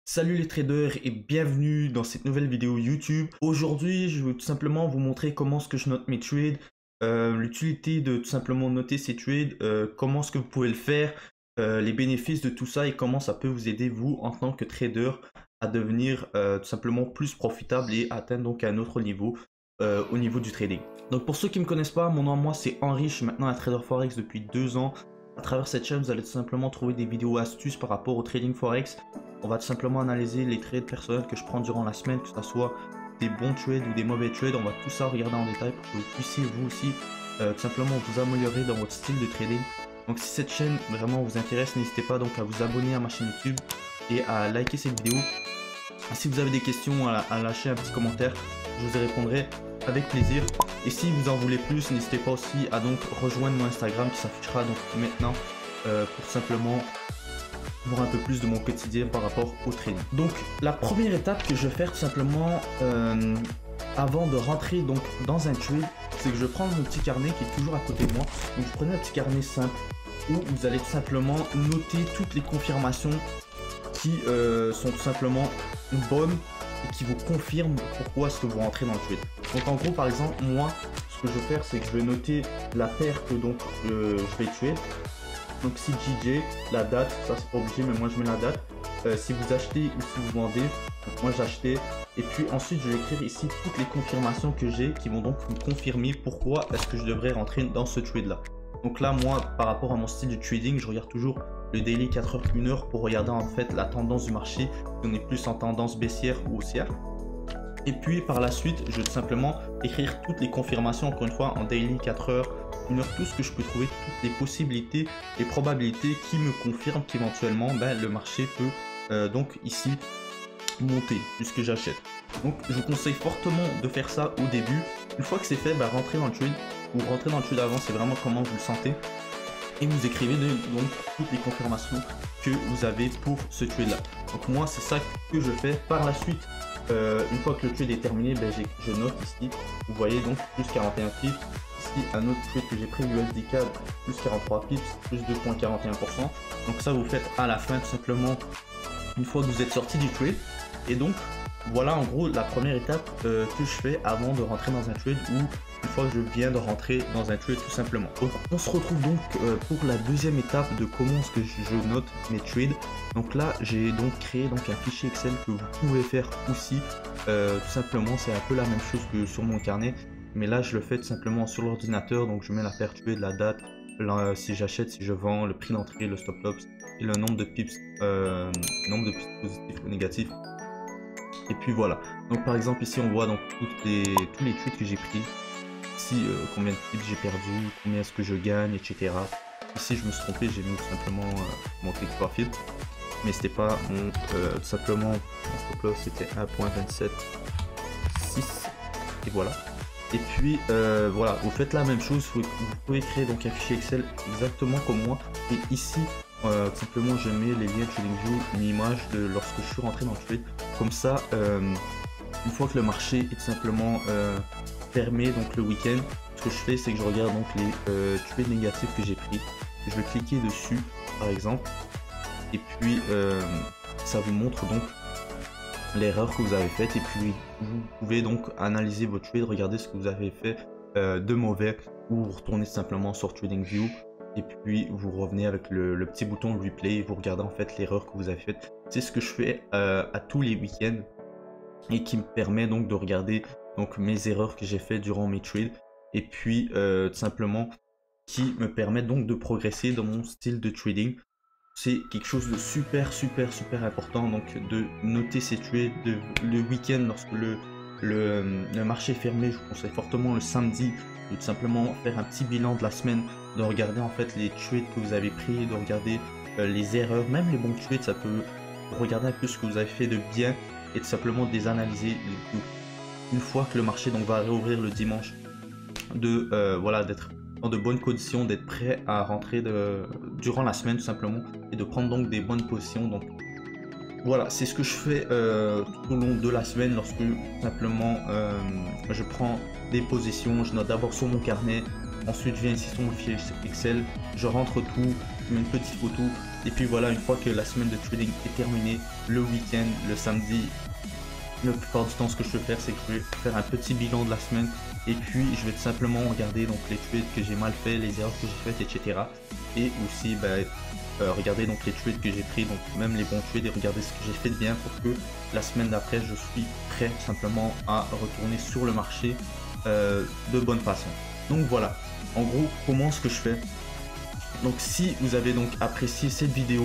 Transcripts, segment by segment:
Salut les traders et bienvenue dans cette nouvelle vidéo YouTube. Aujourd'hui, je vais tout simplement vous montrer comment est-ce que je note mes trades, l'utilité de tout simplement noter ces trades, comment est-ce que vous pouvez le faire, les bénéfices de tout ça et comment ça peut vous aider vous en tant que trader à devenir tout simplement plus profitable et atteindre donc un autre niveau au niveau du trading. Donc pour ceux qui ne me connaissent pas, mon nom à moi c'est Henri, je suis maintenant un trader forex depuis 2 ans. À travers cette chaîne, vous allez tout simplement trouver des vidéos astuces par rapport au trading forex. On va tout simplement analyser les trades personnels que je prends durant la semaine, que ce soit des bons trades ou des mauvais trades. On va tout ça regarder en détail pour que vous puissiez vous aussi tout simplement vous améliorer dans votre style de trading. Donc si cette chaîne vraiment vous intéresse, n'hésitez pas donc à vous abonner à ma chaîne YouTube et à liker cette vidéo. Si vous avez des questions, à lâcher un petit commentaire, je vous y répondrai avec plaisir. Et si vous en voulez plus, n'hésitez pas aussi à donc rejoindre mon Instagram qui s'affichera donc maintenant pour simplement voir un peu plus de mon quotidien par rapport au trading. Donc la première étape que je vais faire tout simplement avant de rentrer donc dans un trade, c'est que je prends mon petit carnet qui est toujours à côté de moi. Donc je prenais un petit carnet simple où vous allez tout simplement noter toutes les confirmations qui sont tout simplement bonnes et qui vous confirment pourquoi est-ce que vous rentrez dans le trade. Donc en gros par exemple moi ce que je vais faire c'est que je vais noter la paire que donc je vais tuer. Donc si JJ, la date, ça c'est pas obligé mais moi je mets la date. Si vous achetez ou si vous vendez, donc moi j'ai acheté. Et puis ensuite je vais écrire ici toutes les confirmations que j'ai qui vont donc me confirmer pourquoi est-ce que je devrais rentrer dans ce trade là. Donc là moi par rapport à mon style de trading, je regarde toujours le daily 4 heures 1 heure pour regarder en fait la tendance du marché, si on est plus en tendance baissière ou haussière. Et puis par la suite je vais tout simplement écrire toutes les confirmations encore une fois en daily 4 heures 1 heure, tout ce que je peux trouver, toutes les possibilités et probabilités qui me confirment qu'éventuellement le marché peut donc ici monter puisque j'achète. Donc je vous conseille fortement de faire ça au début. Une fois que c'est fait, rentrer dans le trade ou rentrer dans le trade avant, c'est vraiment comment vous le sentez. Et vous écrivez donc toutes les confirmations que vous avez pour ce trade là. Donc moi c'est ça que je fais. Par la suite, une fois que le trade est terminé, je note ici, vous voyez donc plus 41 pips. Ici un autre trade que j'ai pris, USD CAD, plus 43 pips, plus 2,41%. Donc ça vous faites à la fin tout simplement une fois que vous êtes sorti du trade. Et donc voilà en gros la première étape que je fais avant de rentrer dans un trade ou une fois que je viens de rentrer dans un trade tout simplement. Donc on se retrouve donc pour la deuxième étape de comment est-ce que je note mes trades. Donc là j'ai donc créé donc un fichier Excel que vous pouvez faire aussi tout simplement. C'est un peu la même chose que sur mon carnet, mais là je le fais tout simplement sur l'ordinateur. Donc je mets la paire trade, la date, si j'achète, si je vends, le prix d'entrée, le stop loss et le nombre de pips positifs ou négatifs. Et puis voilà, donc par exemple ici on voit donc tous les trades que j'ai pris, ici combien de pips j'ai perdu, combien est-ce que je gagne, etc. Ici je me suis trompé, j'ai mis tout simplement mon take profit, mais c'était pas mon tout simplement mon stop loss, c'était 1.276 et voilà. Et puis voilà, vous faites la même chose, vous pouvez créer donc un fichier Excel exactement comme moi. Et ici tout simplement je mets les liens TradingView, une image de lorsque je suis rentré dans le trade. Comme ça, une fois que le marché est tout simplement fermé, donc le week-end, ce que je fais c'est que je regarde donc les trades négatifs que j'ai pris. Je vais cliquer dessus par exemple, et puis ça vous montre donc l'erreur que vous avez faite, et puis vous pouvez donc analyser votre trade, regarder ce que vous avez fait de mauvais, ou vous retournez simplement sur TradingView et puis vous revenez avec le petit bouton replay et vous regardez en fait l'erreur que vous avez faite. C'est ce que je fais à tous les week-ends et qui me permet donc de regarder donc mes erreurs que j'ai fait durant mes trades, et puis tout simplement qui me permet donc de progresser dans mon style de trading. C'est quelque chose de super important, donc de noter ces trades le week-end lorsque le marché est fermé. Je vous conseille fortement le samedi de tout simplement faire un petit bilan de la semaine, de regarder en fait les trades que vous avez pris, de regarder les erreurs, même les bons trades, ça peut regarder un peu ce que vous avez fait de bien et tout simplement de les analyser. Une fois que le marché donc va réouvrir le dimanche, voilà, d'être dans de bonnes conditions, d'être prêt à rentrer durant la semaine tout simplement, et de prendre donc des bonnes positions. Donc voilà, c'est ce que je fais tout au long de la semaine lorsque simplement je prends des positions. Je note d'abord sur mon carnet, ensuite je viens ici sur mon fichier Excel, je rentre tout, je mets une petite photo Et puis voilà, une fois que la semaine de trading est terminée, le week-end, le samedi, la plupart du temps ce que je vais faire, c'est que je vais faire un petit bilan de la semaine. Et puis je vais tout simplement regarder donc les trades que j'ai mal fait, les erreurs que j'ai faites, etc. Et aussi regarder donc les trades que j'ai pris, donc même les bons trades, et regarder ce que j'ai fait de bien pour que la semaine d'après je suis prêt tout simplement à retourner sur le marché de bonne façon. Donc voilà, en gros comment ce que je fais. Donc si vous avez donc apprécié cette vidéo,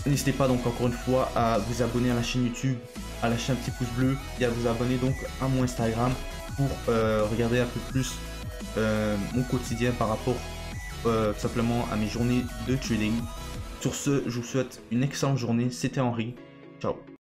n'hésitez pas donc encore une fois à vous abonner à la chaîne YouTube, à lâcher un petit pouce bleu et à vous abonner donc à mon Instagram pour regarder un peu plus mon quotidien par rapport tout simplement à mes journées de trading. Sur ce, je vous souhaite une excellente journée. C'était Henri. Ciao.